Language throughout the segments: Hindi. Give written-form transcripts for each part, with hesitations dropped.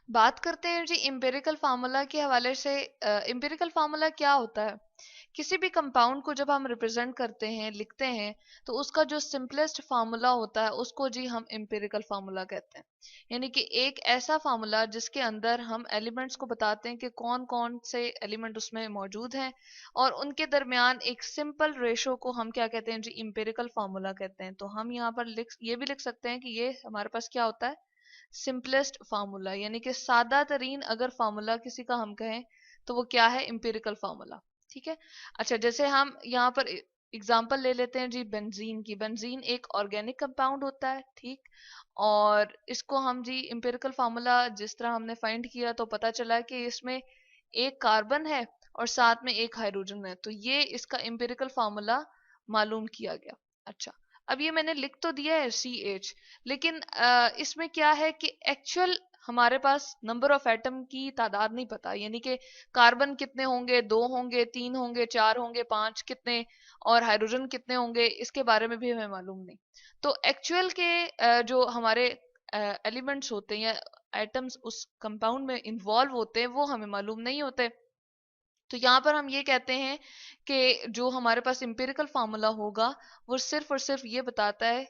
बात करते हैं जी एम्पिरिकल फार्मूला के हवाले से। एम्पिरिकल फार्मूला क्या होता है? किसी भी कंपाउंड को जब हम रिप्रेजेंट करते हैं, लिखते हैं, तो उसका जो सिंपलेस्ट फार्मूला होता है उसको जी हम एम्पिरिकल फार्मूला कहते हैं। यानी कि एक ऐसा फार्मूला जिसके अंदर हम एलिमेंट्स को बताते हैं कि कौन कौन से एलिमेंट उसमें मौजूद हैं और उनके दरमियान एक सिंपल रेशो को हम क्या कहते हैं जी, एम्पिरिकल फार्मूला कहते हैं। तो हम यहाँ पर ये भी लिख सकते हैं कि ये हमारे पास क्या होता है, सिंपलेस्ट फार्मूला। यानी कि सादा तरीन अगर फार्मूला किसी का हम कहें तो वो क्या है, एम्पिरिकल फार्मूला। ठीक है। अच्छा, जैसे हम यहाँ पर एग्जांपल ले लेते हैं जी बेंजीन की। बेंजीन एक ऑर्गेनिक कंपाउंड होता है, ठीक। और इसको हम जी एम्पिरिकल फार्मूला जिस तरह हमने फाइंड किया तो पता चला कि इसमें एक कार्बन है और साथ में एक हाइड्रोजन है, तो ये इसका एम्पिरिकल फार्मूला मालूम किया गया। अच्छा, अब ये मैंने लिख तो दिया है CH, लेकिन इसमें क्या है कि एक्चुअल हमारे पास नंबर ऑफ एटम की तादाद नहीं पता। यानी कि कार्बन कितने होंगे, 2 होंगे, 3 होंगे, 4 होंगे, 5 कितने, और हाइड्रोजन कितने होंगे, इसके बारे में भी हमें मालूम नहीं। तो एक्चुअल के जो हमारे एलिमेंट्स होते हैं या एटम्स उस कंपाउंड में इन्वॉल्व होते हैं वो हमें मालूम नहीं होते। तो यहाँ पर हम ये कहते हैं कि जो हमारे पास एम्पिरिकल फार्मूला होगा वो सिर्फ और सिर्फ ये बताता है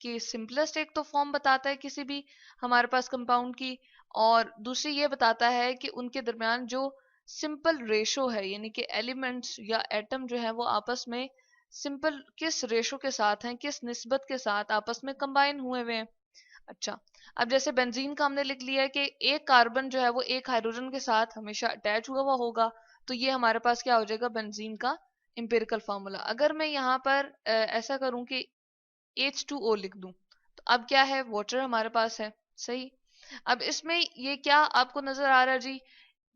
कि सिंपलेस्ट एक तो फॉर्म बताता है किसी भी हमारे पास कंपाउंड की, और दूसरी ये बताता है कि उनके दरमियान जो सिंपल रेशो है, यानी कि एलिमेंट्स या एटम जो है वो आपस में सिंपल किस रेशो के साथ हैं, किस निस्बत के साथ आपस में कंबाइन हुए हुए हैं। अच्छा, अब जैसे बेंजीन का हमने लिख लिया है कि एक कार्बन जो है वो एक हाइड्रोजन के साथ हमेशा अटैच हुआ हुआ होगा, तो ये हमारे पास क्या हो जाएगा, बेंजीन का एम्पिरिकल फार्मूला। अगर मैं यहाँ पर ऐसा करूं कि H2O लिख दूं, तो अब क्या है, वाटर हमारे पास है, सही। अब इसमें ये क्या आपको नजर आ रहा है जी,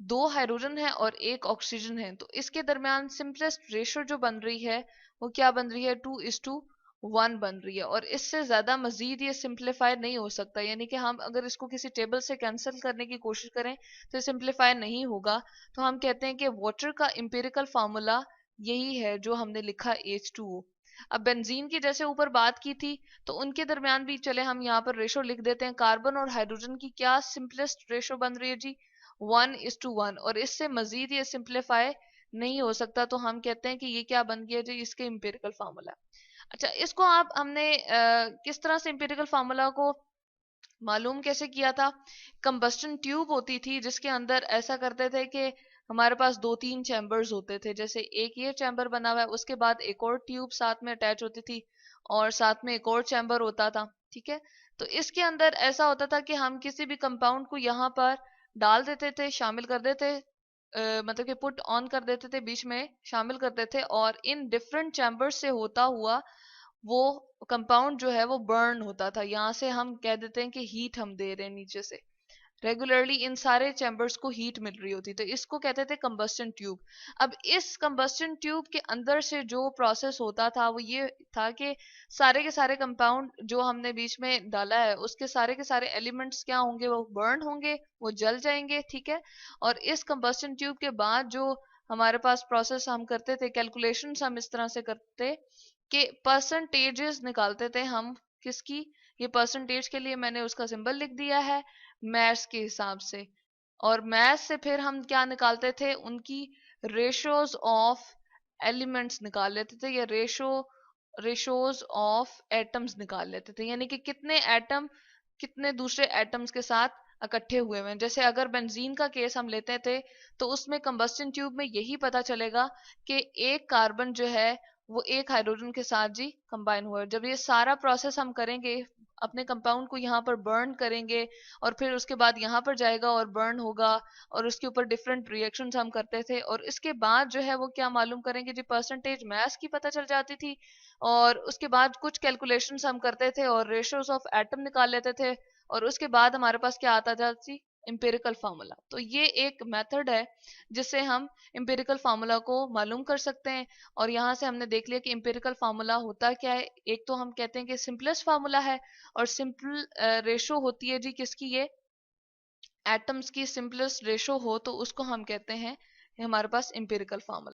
2 हाइड्रोजन है और एक ऑक्सीजन है, तो इसके दरमियान सिंपलेस्ट रेशो जो बन रही है वो क्या बन रही है, 2:1 बन रही है। और इससे ज्यादा मजीद ये सिंप्लीफाई नहीं हो सकता। यानी कि हम अगर इसको किसी टेबल से कैंसिल करने की कोशिश करें तो सिंप्लीफाई नहीं होगा। तो हम कहते हैं कि वाटर का एम्पिरिकल फार्मूला यही है जो हमने लिखा H2O। अब बेंजीन की जैसे ऊपर बात की थी, तो उनके दरमियान भी चले हम यहाँ पर रेशो लिख देते हैं। कार्बन और हाइड्रोजन की क्या सिंपलेस्ट रेशो बन रही है जी, 1:1, और इससे मजीद ये सिंप्लीफाई नहीं हो सकता। तो हम कहते हैं कि ये क्या बन गया जी, इसके एम्पिरिकल फार्मूला। अच्छा, इसको आप हमने किस तरह से एम्पिरिकल फार्मूला को मालूम कैसे किया था? कंबस्टन ट्यूब होती थी जिसके अंदर ऐसा करते थे कि हमारे पास 2-3 चैम्बर्स होते थे। जैसे एक ये चैम्बर बना हुआ है, उसके बाद एक और ट्यूब साथ में अटैच होती थी और साथ में एक और चैम्बर होता था, ठीक है। तो इसके अंदर ऐसा होता था कि हम किसी भी कंपाउंड को यहाँ पर डाल देते थे, शामिल कर देते, मतलब कि पुट ऑन कर देते थे, बीच में शामिल करते थे, और इन डिफरेंट चैम्बर्स से होता हुआ वो कंपाउंड जो है वो बर्न होता था। यहाँ से हम कह देते हैं कि हीट हम दे रहे हैं नीचे से, रेगुलरली इन सारे चैम्बर्स को हीट मिल रही होती, तो इसको कहते थे कंबस्टन ट्यूब। अब इस कंबस्टन ट्यूब के अंदर से जो प्रोसेस होता था वो ये था कि सारे के सारे कंपाउंड जो हमने बीच में डाला है उसके सारे के सारे एलिमेंट्स क्या होंगे, वो बर्न होंगे, वो जल जाएंगे, ठीक है। और इस कंबस्टन ट्यूब के बाद जो हमारे पास प्रोसेस हम करते थे, कैलकुलेशंस हम इस तरह से करते कि परसेंटेजेस निकालते थे हम, किसकी, ये परसेंटेज के लिए मैंने उसका सिंबल लिख दिया है, मैथ्स के हिसाब से। और मैथ्स से फिर हम क्या निकालते थे, उनकी रेशोज ऑफ एलिमेंट्स निकाल लेते थे, या रेशोज ऑफ एटम्स निकाल लेते थे। यानी कि कितने एटम कितने दूसरे एटम्स के साथ इकट्ठे हुए हुए हैं। जैसे अगर बेंजीन का केस हम लेते थे तो उसमें कंबस्टन ट्यूब में यही पता चलेगा कि एक कार्बन जो है वो एक हाइड्रोजन के साथ जी कंबाइन हुआ है। जब ये सारा प्रोसेस हम करेंगे, अपने कंपाउंड को यहाँ पर बर्न करेंगे और फिर उसके बाद यहाँ पर जाएगा और बर्न होगा, और उसके ऊपर डिफरेंट रिएक्शंस हम करते थे, और इसके बाद जो है वो क्या मालूम करेंगे जी, परसेंटेज मास की पता चल जाती थी। और उसके बाद कुछ कैलकुलेशंस हम करते थे और रेशियोज ऑफ एटम निकाल लेते थे, और उसके बाद हमारे पास क्या आता था जी, एम्पिरिकल फार्मूला। तो ये एक मेथड है जिससे हम एम्पिरिकल फार्मूला को मालूम कर सकते हैं। और यहाँ से हमने देख लिया कि एम्पिरिकल फार्मूला होता क्या है। एक तो हम कहते हैं कि सिंपलेस्ट फार्मूला है, और सिंपल रेशो होती है जी किसकी, ये एटम्स की सिंपलेस्ट रेशो हो तो उसको हम कहते हैं, ये हमारे पास एम्पिरिकल फार्मूला।